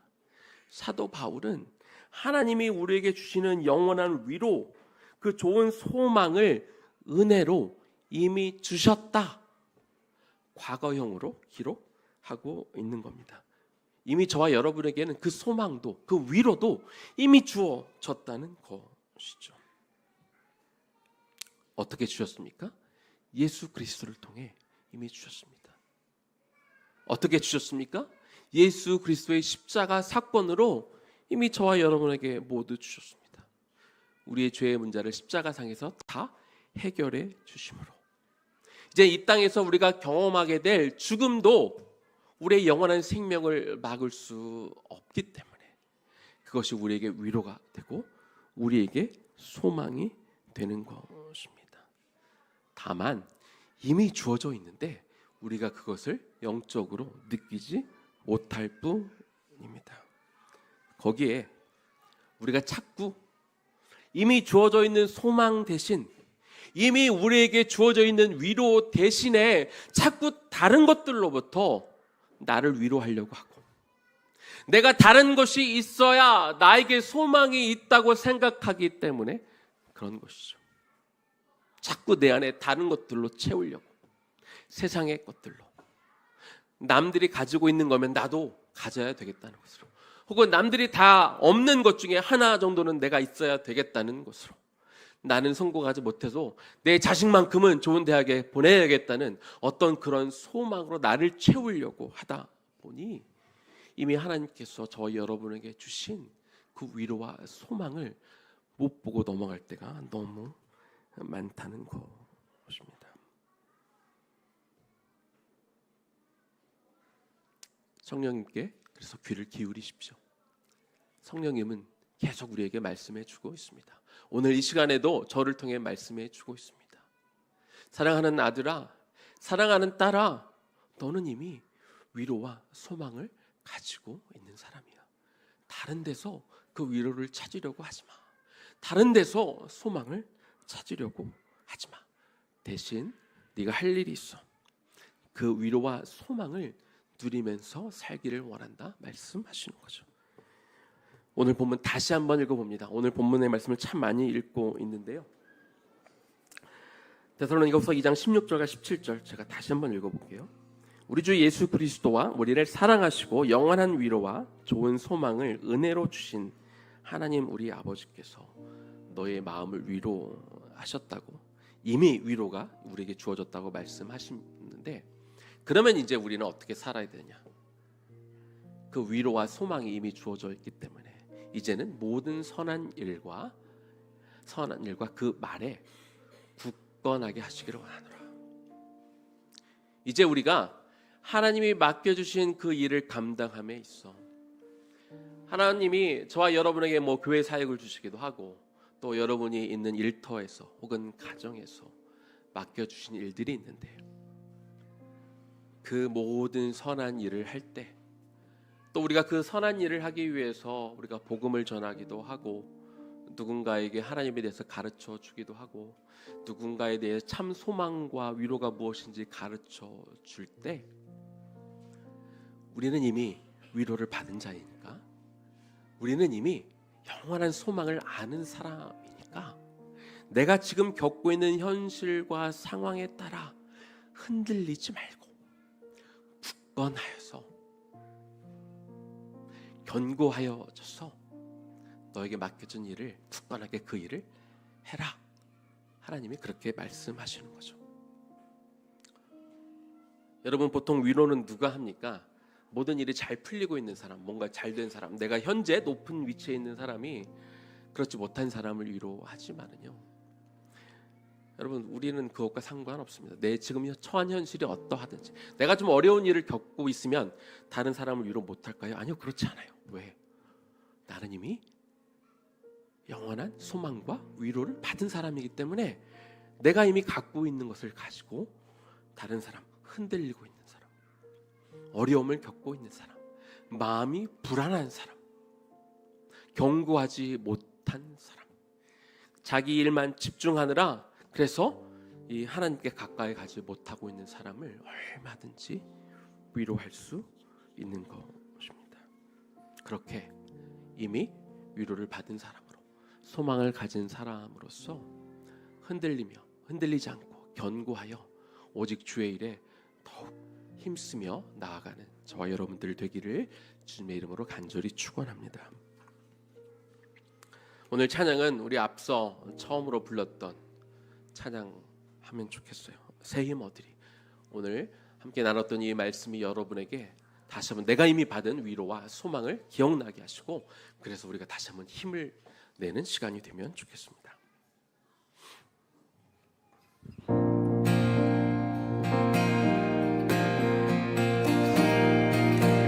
사도 바울은 하나님이 우리에게 주시는 영원한 위로, 그 좋은 소망을 은혜로 이미 주셨다, 과거형으로 기록하고 있는 겁니다. 이미 저와 여러분에게는 그 소망도 그 위로도 이미 주어졌다는 것이죠. 어떻게 주셨습니까? 예수 그리스도를 통해 이미 주셨습니다. 어떻게 주셨습니까? 예수 그리스도의 십자가 사건으로 이미 저와 여러분에게 모두 주셨습니다. 우리의 죄의 문제를 십자가상에서 다 해결해 주심으로, 이제 이 땅에서 우리가 경험하게 될 죽음도 우리의 영원한 생명을 막을 수 없기 때문에 그것이 우리에게 위로가 되고 우리에게 소망이 되는 것입니다. 다만 이미 주어져 있는데 우리가 그것을 영적으로 느끼지 못할 뿐입니다. 거기에 우리가 자꾸 이미 주어져 있는 소망 대신, 이미 우리에게 주어져 있는 위로 대신에 자꾸 다른 것들로부터 나를 위로하려고 하고, 내가 다른 것이 있어야 나에게 소망이 있다고 생각하기 때문에 그런 것이죠. 자꾸 내 안에 다른 것들로 채우려고, 세상의 것들로, 남들이 가지고 있는 거면 나도 가져야 되겠다는 것으로, 혹은 남들이 다 없는 것 중에 하나 정도는 내가 있어야 되겠다는 것으로, 나는 성공하지 못해서 내 자식만큼은 좋은 대학에 보내야겠다는 어떤 그런 소망으로 나를 채우려고 하다 보니 이미 하나님께서 저와 여러분에게 주신 그 위로와 소망을 못 보고 넘어갈 때가 너무 많다는 것입니다. 성령님께 그래서 귀를 기울이십시오. 성령님은 계속 우리에게 말씀해 주고 있습니다. 오늘 이 시간에도 저를 통해 말씀해 주고 있습니다. 사랑하는 아들아, 사랑하는 딸아, 너는 이미 위로와 소망을 가지고 있는 사람이야. 다른 데서 그 위로를 찾으려고 하지 마. 다른 데서 소망을 찾으려고 하지 마. 대신 네가 할 일이 있어. 그 위로와 소망을 누리면서 살기를 원한다 말씀하시는 거죠. 오늘 본문 다시 한번 읽어봅니다. 오늘 본문의 말씀을 참 많이 읽고 있는데요. 데살로니가후서 2장 16절과 17절 제가 다시 한번 읽어볼게요. 우리 주 예수 그리스도와 우리를 사랑하시고 영원한 위로와 좋은 소망을 은혜로 주신 하나님 우리 아버지께서 너의 마음을 위로하셨다고, 이미 위로가 우리에게 주어졌다고 말씀하시는데, 그러면 이제 우리는 어떻게 살아야 되냐? 그 위로와 소망이 이미 주어져 있기 때문에 이제는 모든 선한 일과 그 말에 굳건하게 하시기를 원하노라. 이제 우리가 하나님이 맡겨주신 그 일을 감당함에 있어 하나님이 저와 여러분에게 교회 사역을 주시기도 하고 또 여러분이 있는 일터에서 혹은 가정에서 맡겨주신 일들이 있는데 그 모든 선한 일을 할 때 또 우리가 그 선한 일을 하기 위해서 우리가 복음을 전하기도 하고 누군가에게 하나님에 대해서 가르쳐 주기도 하고 누군가에 대해 참 소망과 위로가 무엇인지 가르쳐 줄 때 우리는 이미 위로를 받은 자이니까 우리는 이미 영원한 소망을 아는 사람이니까 내가 지금 겪고 있는 현실과 상황에 따라 흔들리지 말고 굳건하여서 견고하여져서 너에게 맡겨진 일을 굳건하게 그 일을 해라. 하나님이 그렇게 말씀하시는 거죠. 여러분 보통 위로는 누가 합니까? 모든 일이 잘 풀리고 있는 사람, 뭔가 잘 된 사람, 내가 현재 높은 위치에 있는 사람이 그렇지 못한 사람을 위로하지만은요. 여러분 우리는 그것과 상관없습니다. 내 지금 처한 현실이 어떠하든지 내가 좀 어려운 일을 겪고 있으면 다른 사람을 위로 못할까요? 아니요, 그렇지 않아요. 왜? 나는 이미 영원한 소망과 위로를 받은 사람이기 때문에 내가 이미 갖고 있는 것을 가지고 다른 사람, 흔들리고 있는 사람, 어려움을 겪고 있는 사람, 마음이 불안한 사람, 견고하지 못한 사람, 자기 일만 집중하느라 그래서 이 하나님께 가까이 가지 못하고 있는 사람을 얼마든지 위로할 수 있는 것입니다. 그렇게 이미 위로를 받은 사람으로 소망을 가진 사람으로서 흔들리지 않고 견고하여 오직 주의 일에 더욱 힘쓰며 나아가는 저와 여러분들 되기를 주님의 이름으로 간절히 축원합니다. 오늘 찬양은 우리 앞서 처음으로 불렀던 찬양하면 좋겠어요. 새 힘 얻으리. 오늘 함께 나눴던 이 말씀이 여러분에게 다시 한번 내가 이미 받은 위로와 소망을 기억나게 하시고 그래서 우리가 다시 한번 힘을 내는 시간이 되면 좋겠습니다.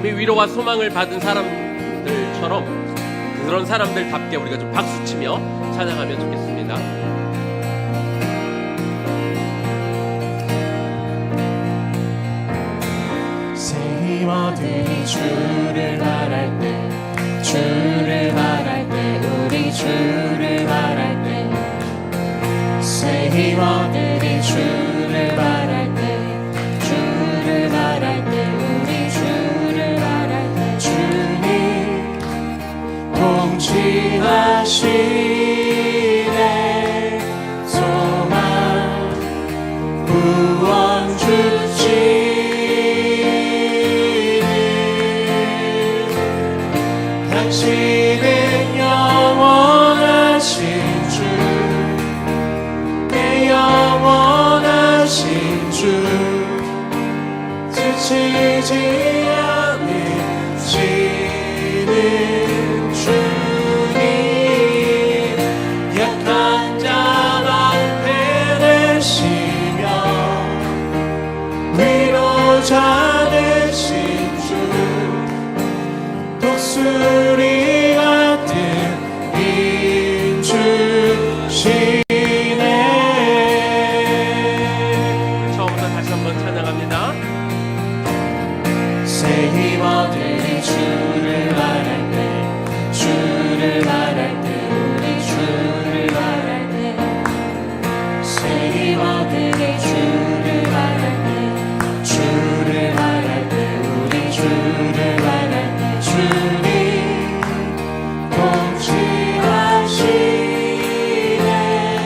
이미 위로와 소망을 받은 사람들처럼 그런 사람들답게 우리가 좀 박수치며 찬양하면 좋겠습니다. 힘어들이 주를 바랄 때 우리 주를 바랄 때 새 힘어들이 주를 바랄 때 우리 주를 바랄 때 주님 통치하시네 소망 구원 주시 당신은 영원하신 주, 내 영원하신 주, 지치지 않으시는 주님, 약한 자만 베내시며 위로자 되신 주, 독수리 같은 인주시네. 처음부터 다시 한번 찬양합니다. 새 힘어들이 주를 바랄 때 우리 주를 바랄 때 새 힘어들이 주를 바랄 때 우리 주를 바랄 때 주님 통치하시네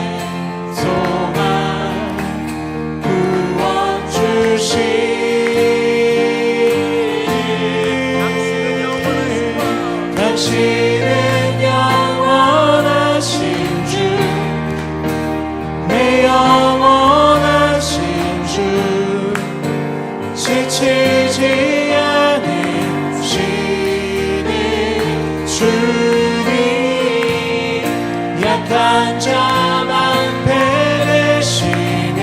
약한 자만 배내시며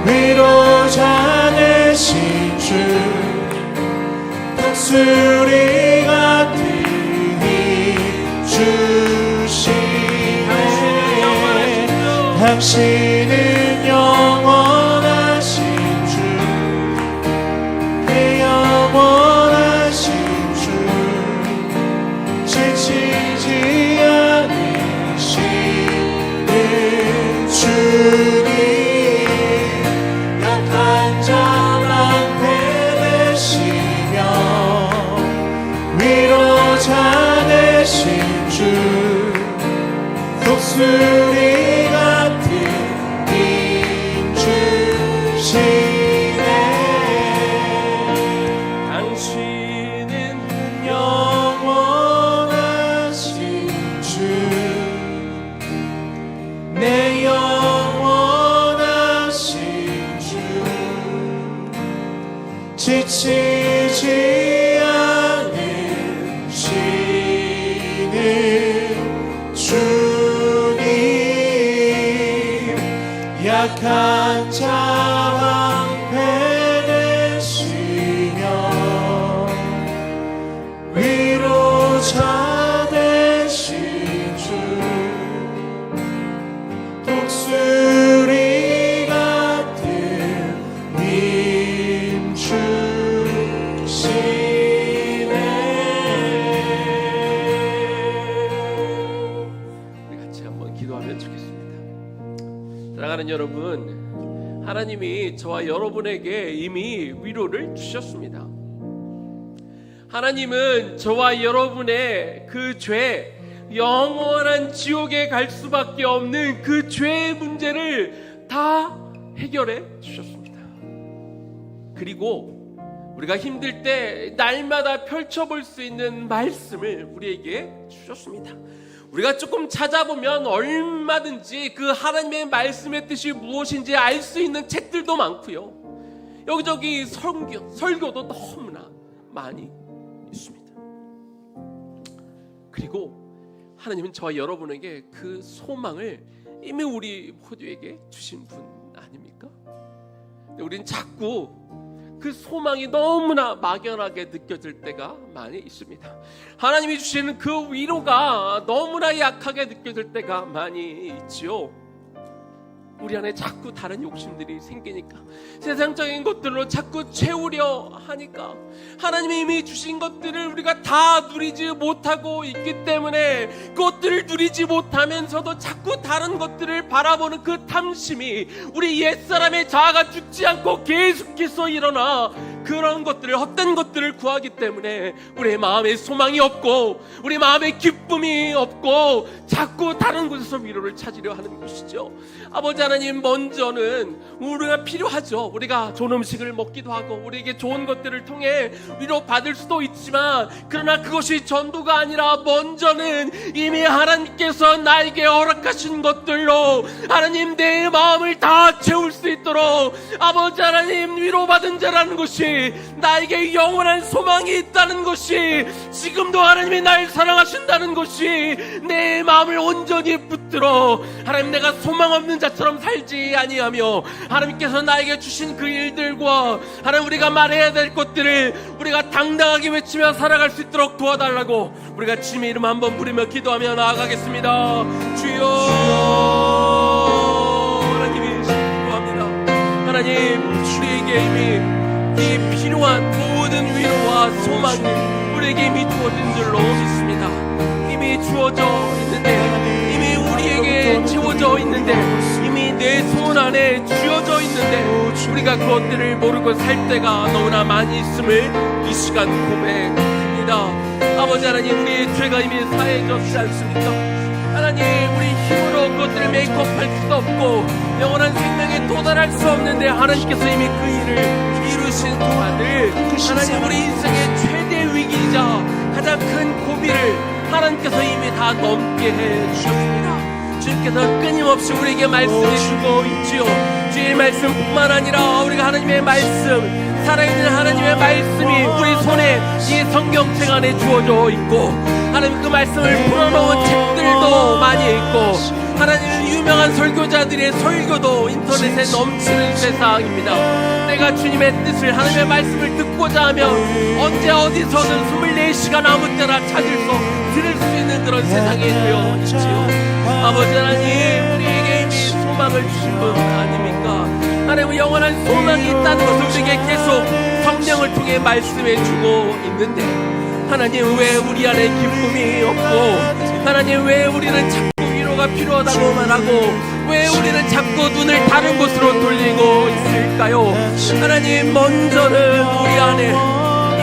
위로자 되신 주 독수리 같은 힘 주시네 당신은 영원하신 주 내 영원하신 주 지치지 않으시는 주님 약한 자만 배내시며 위로자 되신 주 독수리 같은 힘 주시네 당신은 영원하신 주 내 영원하신 주 지치지 않으시는 주님 약한 자만 배내시며 위로자 되신 주 독수리 같은 힘 주시네. 우리 같이 한번 기도하면 좋겠습니다. 사랑하는 여러분, 하나님이 저와 여러분에게 이미 위로를 주셨습니다. 하나님은 저와 여러분의 그 죄, 영원한 지옥에 갈 수밖에 없는 그 죄의 문제를 다 해결해 주셨습니다. 그리고 우리가 힘들 때 날마다 펼쳐볼 수 있는 말씀을 우리에게 주셨습니다. 우리가 조금 찾아보면 얼마든지 그 하나님의 말씀의 뜻이 무엇인지 알 수 있는 책들도 많고요. 여기저기 설교도 너무나 많이 있습니다. 그리고 하나님은 저와 여러분에게 그 소망을 이미 우리 모두에게 주신 분 아닙니까? 우리는 자꾸 그 소망이 너무나 막연하게 느껴질 때가 많이 있습니다. 하나님이 주시는 그 위로가 너무나 약하게 느껴질 때가 많이 있지요. 우리 안에 자꾸 다른 욕심들이 생기니까, 세상적인 것들로 자꾸 채우려 하니까, 하나님이 이미 주신 것들을 우리가 다 누리지 못하고 있기 때문에 그것들을 누리지 못하면서도 자꾸 다른 것들을 바라보는 그 탐심이 우리 옛사람의 자아가 죽지 않고 계속해서 일어나 그런 것들을, 헛된 것들을 구하기 때문에 우리의 마음에 소망이 없고 우리 마음에 기쁨이 없고 자꾸 다른 곳에서 위로를 찾으려 하는 것이죠. 아버지 하나님, 먼저는 우리가 필요하죠. 우리가 좋은 음식을 먹기도 하고 우리에게 좋은 것들을 통해 위로 받을 수도 있지만, 그러나 그것이 전부가 아니라 먼저는 이미 하나님께서 나에게 허락하신 것들로 하나님 내 마음을 다 채울 수 있도록, 아버지 하나님, 위로받은 자라는 것이, 나에게 영원한 소망이 있다는 것이, 지금도 하나님이 날 사랑하신다는 것이 내 마음을 온전히 붙들어 하나님, 내가 소망 없는 자처럼 살지 아니하며 하나님께서 나에게 주신 그 일들과 하나님 우리가 말해야 될 것들을 우리가 당당하게 외치며 살아갈 수 있도록 도와달라고 우리가 주님의 이름 한번 부르며 기도하며 나아가겠습니다. 주여, 하나님이 기도합니다. 하나님, 우리에게 이미 이 필요한 모든 위로와 소망이 우리에게 이미 주어진 줄로 믿습니다. 이미 주어져 있는데, 이미 우리에게 채워져 있는데, 이미 내 손 안에 쥐어져 있는데 우리가 그것들을 모르고 살 때가 너무나 많이 있음을 이 시간 고백합니다. 아버지 하나님, 우리의 죄가 이미 사해졌지 않습니까? 하나님, 우리 힘으로 그것들을 메이크업할 수도 없고 영원한 생명에 도달할 수 없는데, 하나님께서 이미 그 일을 이루신 동안을, 하나님, 우리 인생의 최대 위기이자 가장 큰 고비를 하나님께서 이미 다 넘게 해주셨습니다. 주님께서 끊임없이 우리에게 말씀해 주고 있지요. 주의 말씀뿐만 아니라 우리가 하나님의 말씀, 살아있는 하나님의 말씀이 우리 손에 이 성경책 안에 주어져 있고, 하나님 그 말씀을 풀어놓은 책들도 있고 하나님 유명한 설교자들의 설교도 인터넷에 넘치는 세상입니다. 내가 주님의 뜻을 하나님의 말씀을 듣고자 하면 언제 어디서든 24시간 아무 때나 들을 수 있는 그런 세상이 되어 있지요. 아버지 하나님, 우리에게 이미 소망을 주신 분 아닙니까? 하나님, 영원한 소망이 있다는 것을 우리에게 계속 성령을 통해 말씀해 주고 있는데 하나님, 왜 우리 안에 기쁨이 없고 하나님, 왜 우리는 자꾸 위로가 필요하다고 말하고 왜 우리는 자꾸 눈을 다른 곳으로 돌리고 있을까요? 하나님, 먼저는 우리 안에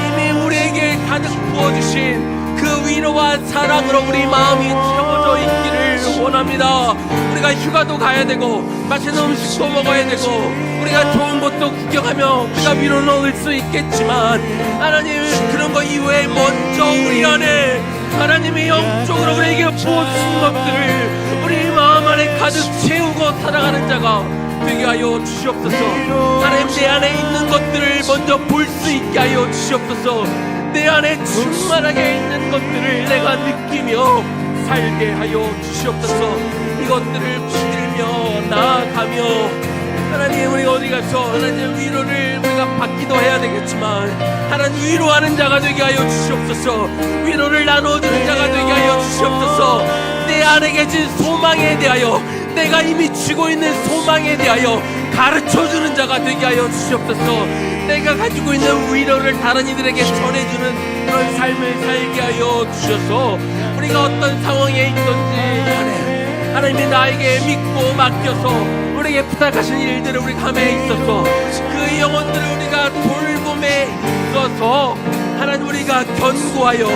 이미 우리에게 가득 부어주신 그 위로와 사랑으로 우리 마음이 채워져 있기를 원합니다. 우리가 휴가도 가야 되고 맛있는 음식도 먹어야 되고 우리가 좋은 곳도 구경하며 우리가 위로를 얻을 수 있겠지만 하나님, 그런 거 이외에 먼저 우리 안에 하나님이 영적으로 우리에게 부어주신 것들을 우리 마음 안에 가득 채우고 살아가는 자가 되게 하여 주시옵소서. 하나님, 내 안에 있는 것들을 먼저 볼 수 있게 하여 주시옵소서. 내 안에 충만하게 있는 것들을 내가 느끼며 살게 하여 주시옵소서. 이것들을 붙들며 나아가며 하나님, 우리가 어디 가서 하나님 위로를 우리가 받기도 해야 되겠지만 하나님, 위로하는 자가 되게 하여 주시옵소서. 위로를 나눠주는 자가 되게 하여 주시옵소서. 내 안에 계신 소망에 대하여, 내가 이미 쥐고 있는 소망에 대하여 가르쳐주는 자가 되게 하여 주시옵소서. 내가 가지고 있는 위로를 다른 이들에게 전해주는 그런 삶을 살게 하여 주셔서 우리가 어떤 상황에 있든지 간에 하나님이 나에게 믿고 맡겨서 우리에게 부탁하신 일들을 우리가 함에 있어서 그 영혼들을 우리가 돌봄에 있어서 하나님, 우리가 견고하여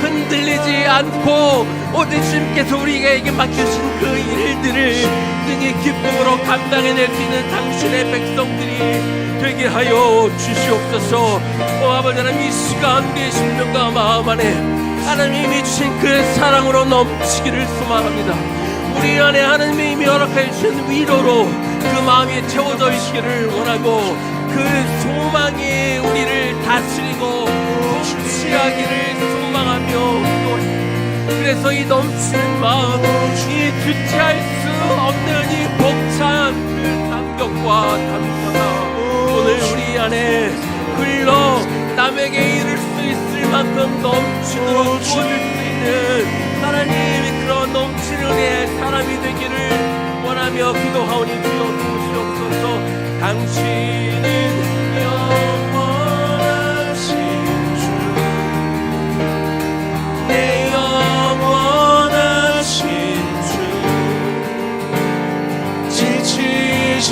흔들리지 않고 오직 주님께서 우리에게 맡겨주신 그 일들을 등의 기쁨으로 감당해낼 수 있는 당신의 백성들이 되게 하여 주시옵소서. 아버지 하나님, 이 시간 우리의 심령과 마음 안에 하나님이 주신 그 사랑으로 넘치기를 소망합니다. 우리 안에 하나님이 이미 허락해 주신 위로로 그 마음이 채워져 있기를 원하고 그 소망이 우리를 다스리고 통치하기를 소망하며 그래서 이 넘치는 마음, 이 주체할 수 없는 이 벅찬 그 감격과 감사가 오늘 우리 안에 흘러 남에게 이룰 수 있을 만큼 넘치도록 부어줄 수 있는 하나님의 그런 넘치는 은혜의 사람이 되기를 원하며 기도하오니 주여 도우시옵소서. 당신은 영원하신 주, 내 영원하신 주, 지치지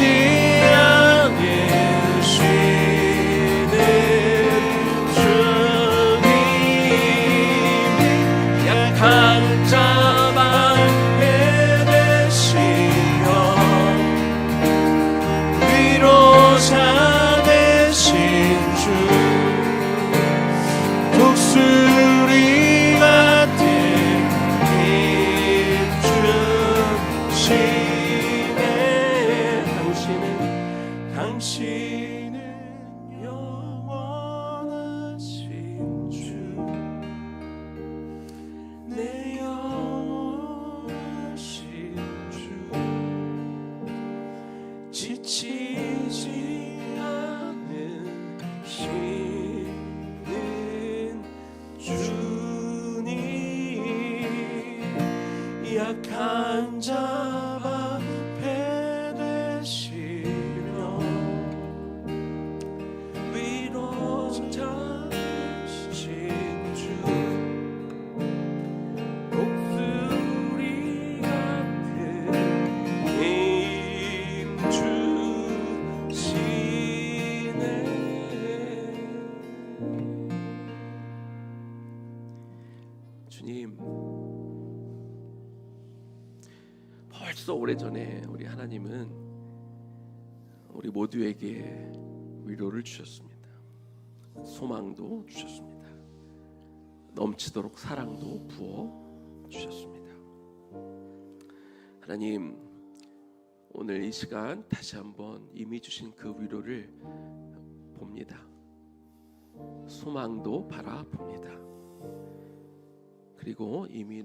약한 자 앞에 되시며 위로자신 주, 목소리 같은 힘 주시네. 주님, 벌써 오래전에 우리 하나님은 우리 모두에게 위로를 주셨습니다. 소망도 주셨습니다. 넘치도록 사랑도 부어 주셨습니다. 하나님, 오늘 이 시간 다시 한번 이미 주신 그 위로를 봅니다. 소망도 바라봅니다. 그리고 이미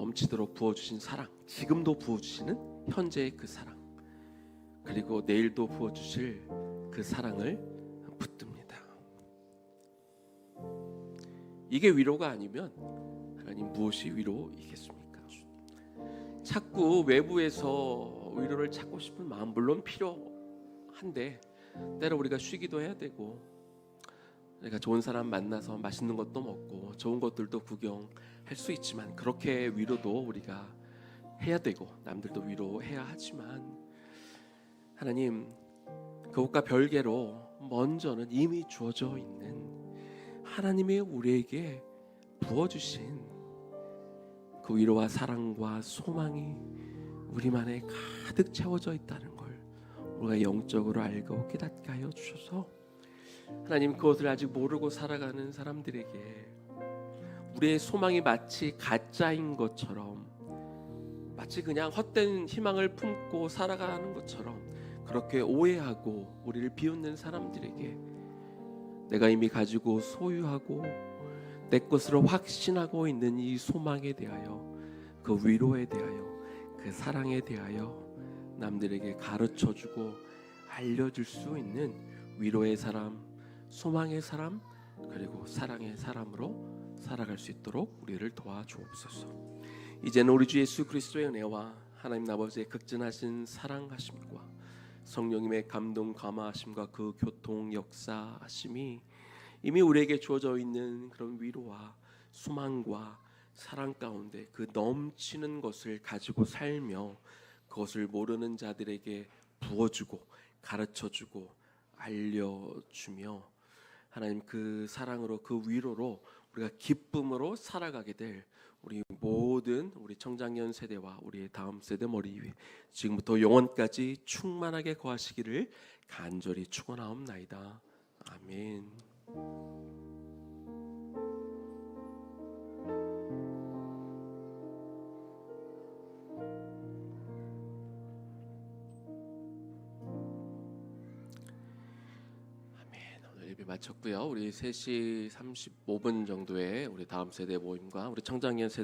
넘치도록 부어주신 사랑, 지금도 부어주시는 현재의 그 사랑, 그리고 내일도 부어주실 그 사랑을 붙듭니다. 이게 위로가 아니면 하나님 무엇이 위로이겠습니까? 자꾸 외부에서 위로를 찾고 싶은 마음 물론 필요한데 때로 우리가 쉬기도 해야 되고, 내가 좋은 사람 만나서 맛있는 것도 먹고 좋은 것들도 구경할 수 있지만, 그렇게 위로도 우리가 해야 되고 남들도 위로해야 하지만, 하나님 그것과 별개로 먼저는 이미 주어져 있는 하나님의 우리에게 부어주신 그 위로와 사랑과 소망이 우리만에 가득 채워져 있다는 걸 우리가 영적으로 알고 깨닫게 하여 주셔서, 하나님 그것을 아직 모르고 살아가는 사람들에게 우리의 소망이 마치 가짜인 것처럼, 마치 그냥 헛된 희망을 품고 살아가는 것처럼 그렇게 오해하고 우리를 비웃는 사람들에게 내가 이미 가지고 소유하고 내 것으로 확신하고 있는 이 소망에 대하여, 그 위로에 대하여, 그 사랑에 대하여 남들에게 가르쳐주고 알려줄 수 있는 위로의 사람, 소망의 사람, 그리고 사랑의 사람으로 살아갈 수 있도록 우리를 도와주옵소서. 이제는 우리 주 예수 그리스도의 은혜와 하나님 아버지의 극진하신 사랑하심과 성령님의 감동 감화하심과 그 교통 역사하심이 이미 우리에게 주어져 있는 그런 위로와 소망과 사랑 가운데 그 넘치는 것을 가지고 살며, 그것을 모르는 자들에게 부어주고 가르쳐주고 알려주며, 하나님 그 사랑으로, 그 위로로 우리가 기쁨으로 살아가게 될 우리 모든 우리 청장년 세대와 우리의 다음 세대 머리 위에 지금부터 영원까지 충만하게 거하시기를 간절히 축원하옵나이다. 아멘. 예배 마쳤고요. 우리 3시 35분 정도에 우리 다음 세대 모임과 우리 청장년 세대